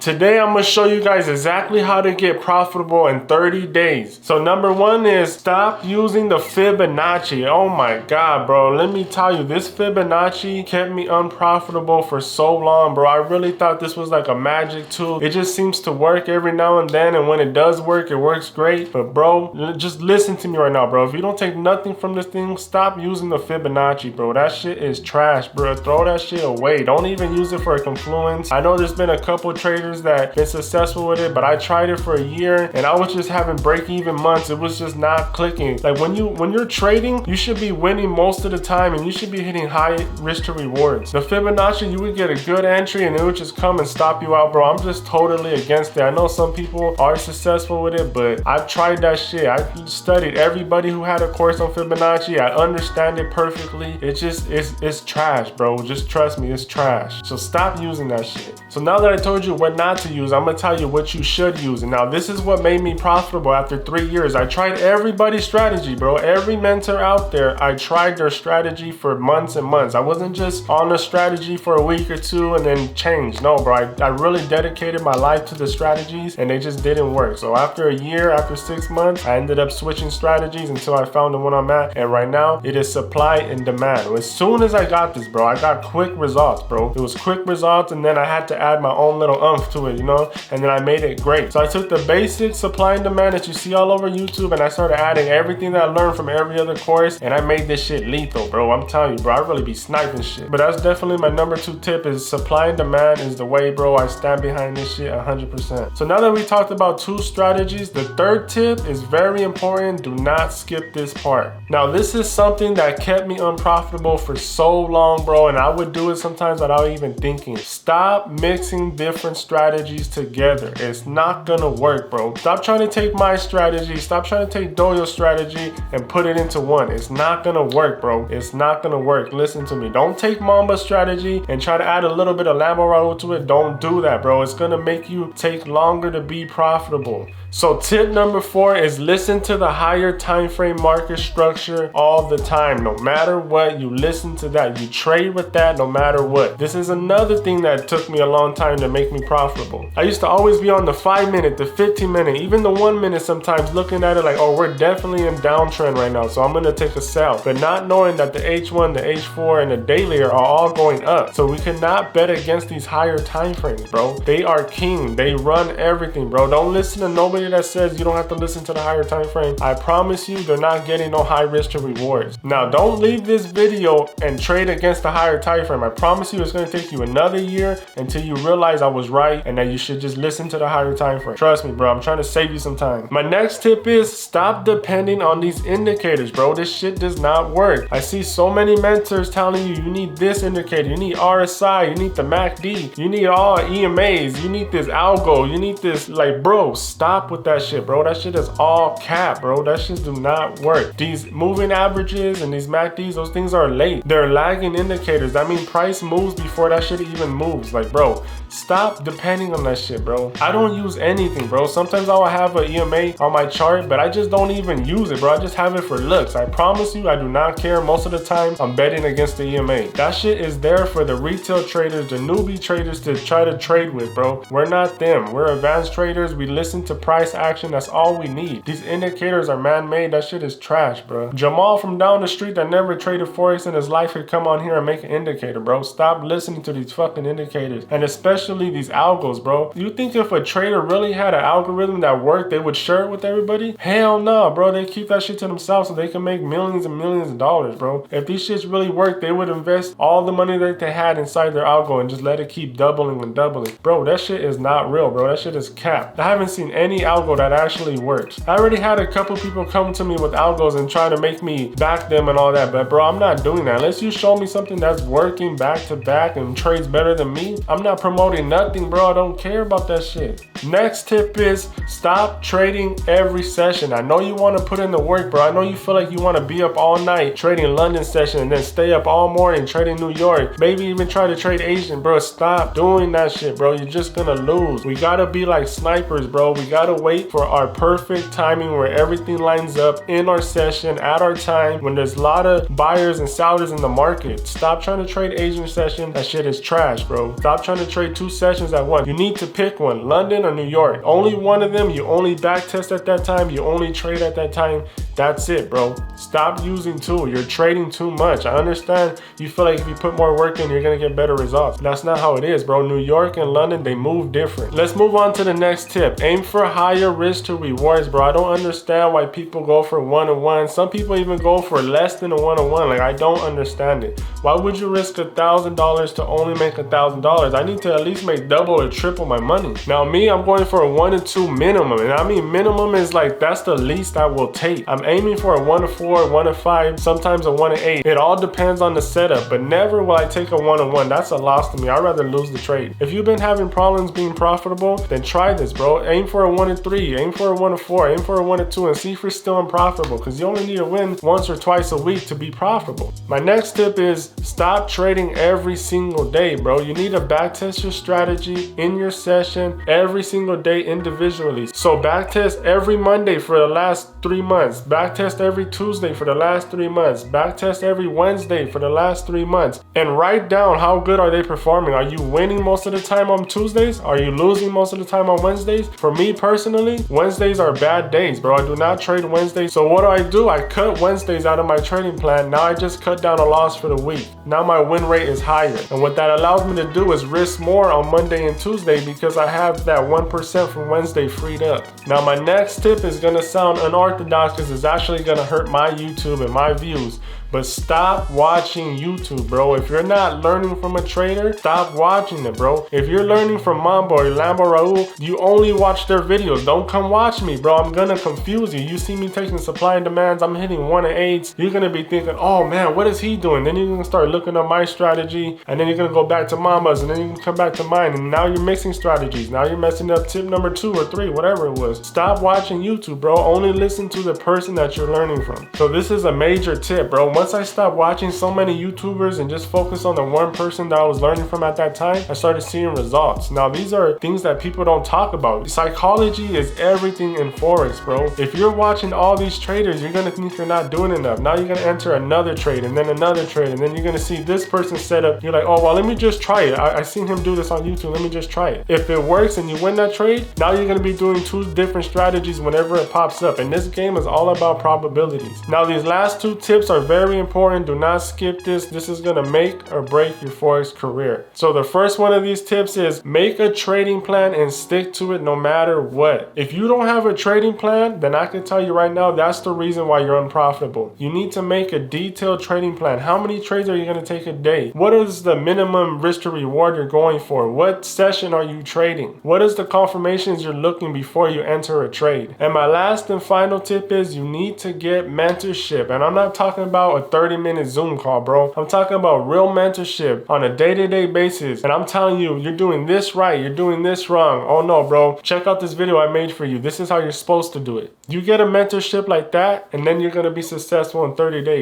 Today I'm gonna show you guys exactly how to get profitable in 30 days. So number one is stop using the Fibonacci. Oh my God, bro. Let me tell you, this Fibonacci kept me unprofitable for so long, bro. I really thought this was like a magic tool. It just seems to work every now and then, and when it does work, it works great. But bro, just listen to me right now, bro. If you don't take nothing from this thing, stop using the Fibonacci, bro. That shit is trash, bro. Throw that shit away. Don't even use it for a confluence. I know there's been a couple traders that been successful with it, but I tried it for a year and I was just having break-even months. It was just not clicking. Like when you're trading, you should be winning most of the time and you should be hitting high risk to rewards. The Fibonacci, you would get a good entry and it would just come and stop you out, bro. I'm just totally against it. I know some people are successful with it, but I've tried that shit. I studied everybody who had a course on Fibonacci. I understand it perfectly. It's trash, bro. Just trust me, it's trash. So stop using that shit. So now that I told you what not to use, I'm gonna tell you what you should use. And now this is what made me profitable after 3 years. I tried everybody's strategy, bro. Every mentor out there, I tried their strategy for months and months. I wasn't just on a strategy for a week or two and then changed. No, bro, I really dedicated my life to the strategies and they just didn't work. So after a year, after 6 months, I ended up switching strategies until I found the one I'm at. And right now it is supply and demand. As soon as I got this, bro, I got quick results, bro. It was quick results and then I had to add my own little umph to it, you know, and then I made it great. So I took the basic supply and demand that you see all over YouTube and I started adding everything that I learned from every other course and I made this shit lethal, bro. I'm telling you, bro, I really be sniping shit. But that's definitely my number 2 tip is supply and demand is the way, bro. I stand behind this shit 100%. So now that we talked about 2 strategies, the 3rd tip is very important. Do not skip this part. Now this is something that kept me unprofitable for so long, bro, and I would do it sometimes without even thinking. Stop mixing different strategies together. It's not gonna work, bro. Stop trying to take my strategy, stop trying to take Doyo's strategy and put it into one. It's not gonna work, bro. It's not gonna work. Listen to me. Don't take Mamba's strategy and try to add a little bit of Lambo Roll to it. Don't do that, bro. It's gonna make you take longer to be profitable. So tip number 4 is listen to the higher time frame market structure all the time. No matter what, you listen to that. You trade with that no matter what. This is another thing that took me a long time to make me profitable. I used to always be on the 5 minute, the 15 minute, even the 1 minute sometimes, looking at it like, oh, we're definitely in downtrend right now, so I'm gonna take a sell. But not knowing that the H1, the H4, and the daily are all going up. So we cannot bet against these higher time frames, bro. They are king. They run everything, bro. Don't listen to nobody that says you don't have to listen to the higher time frame. I promise you, they're not getting no high risk to rewards. Now, don't leave this video and trade against the higher time frame. I promise you, it's gonna take you another year until you realize I was right and that you should just listen to the higher time frame. Trust me, bro. I'm trying to save you some time. My next tip is stop depending on these indicators, bro. This shit does not work. I see so many mentors telling you, you need this indicator, you need RSI, you need the MACD, you need all EMAs, you need this algo, you need this. Like, bro, stop with that shit, bro. That shit is all cap, bro. That shit do not work. These moving averages and these MACDs, those things are late. They're lagging indicators. That means price moves before that shit even moves. Like, bro, stop depending on that shit, bro. I don't use anything, bro. Sometimes I'll have an EMA on my chart, but I just don't even use it, bro. I just have it for looks. I promise you, I do not care. Most of the time, I'm betting against the EMA. That shit is there for the retail traders, the newbie traders to try to trade with, bro. We're not them. We're advanced traders. We listen to price action. That's all we need. These indicators are man-made. That shit is trash, bro. Jamal from down the street that never traded Forex in his life could come on here and make an indicator, bro. Stop listening to these fucking indicators, and especially these algos, bro. You think if a trader really had an algorithm that worked, they would share it with everybody? Hell no, bro. They keep that shit to themselves so they can make millions and millions of dollars, bro. If these shits really work, they would invest all the money that they had inside their algo and just let it keep doubling and doubling. Bro, that shit is not real, bro. That shit is cap. I haven't seen any algo that actually works. I already had a couple people come to me with algos and try to make me back them and all that, but bro, I'm not doing that. Unless you show me something that's working back to back and trades better than me, I'm not promoting nothing, bro. I don't care about that shit. Next tip is stop trading every session. I know you want to put in the work, bro. I know you feel like you want to be up all night trading London session and then stay up all morning trading New York. Maybe even try to trade Asian, bro. Stop doing that shit, bro. You're just gonna lose. We gotta be like snipers, bro. We gotta wait for our perfect timing where everything lines up in our session at our time when there's a lot of buyers and sellers in the market. Stop trying to trade Asian session. That shit is trash, bro. Stop trying to trade 2 sessions at once. You need to pick one, London or New York. Only one of them. You only backtest at that time. You only trade at that time. That's it, bro. Stop using 2. You're trading too much. I understand you feel like if you put more work in, you're gonna get better results. That's not how it is, bro. New York and London, they move different. Let's move on to the next tip. Aim for higher risk to rewards, bro. I don't understand why people go for 1-on-1. Some people even go for less than a 1-on-1. Like, I don't understand it. Why would you risk $1,000 to only make $1,000? I need to at least make double or triple my money. Now me, I'm going for a 1-2 minimum. And I mean, minimum is like, that's the least I will take. I'm aiming for a 1-4, 1-5, sometimes a 1-8. It all depends on the setup, but never will I take a 1-on-1. That's a loss to me. I'd rather lose the trade. If you've been having problems being profitable, then try this, bro. Aim for a 1-3, aim for a 1-4, aim for a 1-2, and see if you're still unprofitable, because you only need to win once or twice a week to be profitable. My next tip is stop trading every single day, bro. You need to backtest your strategy in your session every single day individually. So backtest every Monday for the last 3 months, backtest every Tuesday for the last 3 months, backtest every Wednesday for the last 3 months, and write down how good are they performing. Are you winning most of the time on Tuesdays? Are you losing most of the time on Wednesdays? For me personally, Wednesdays are bad days, bro. I do not trade Wednesdays. So what do? I cut Wednesdays out of my trading plan. Now I just cut down a loss for the week. Now my win rate is higher. And what that allows me to do is risk more on Monday and Tuesday because I have that 1% from Wednesday freed up. Now my next tip is gonna sound unorthodox because it's actually gonna hurt my YouTube and my views. But stop watching YouTube, bro. If you're not learning from a trader, stop watching it, bro. If you're learning from Mambo or Lambo Raul, you only watch their videos. Don't come watch me, bro. I'm gonna confuse you. You see me taking supply and demands, I'm hitting 1-8s. You're gonna be thinking, oh man, what is he doing? Then you're gonna start looking at my strategy, and then you're gonna go back to Mama's, and then you can come back to mine, and now you're mixing strategies. Now you're messing up tip number 2 or 3, whatever it was. Stop watching YouTube, bro. Only listen to the person that you're learning from. So this is a major tip, bro. Once I stopped watching so many YouTubers and just focus on the one person that I was learning from at that time, I started seeing results. Now these are things that people don't talk about. Psychology is everything in Forex, bro. If you're watching all these traders, you're gonna think you're not doing enough. Now you're gonna enter another trade and then another trade, and then you're gonna see this person's setup. You're like, oh, well, let me just try it. I seen him do this on YouTube. Let me just try it. If it works and you win that trade, now you're gonna be doing 2 different strategies whenever it pops up. And this game is all about probabilities. Now these last 2 tips are very important. Do not skip this. This is gonna make or break your Forex career. So the first one of these tips is make a trading plan and stick to it no matter what. If you don't have a trading plan, then I can tell you right now, that's the reason why you're unprofitable. You need to make a detailed trading plan. How many trades are you gonna take a day? What is the minimum risk to reward you're going for? What session are you trading? What is the confirmations you're looking before you enter a trade? And my last and final tip is you need to get mentorship. And I'm not talking about a 30-minute Zoom call, bro. I'm talking about real mentorship on a day-to-day basis. And I'm telling you, you're doing this right, you're doing this wrong. Oh no, bro. Check out this video I made for you. This is how you're supposed to do it. You get a mentorship like that, and then you're gonna be successful in 30 days.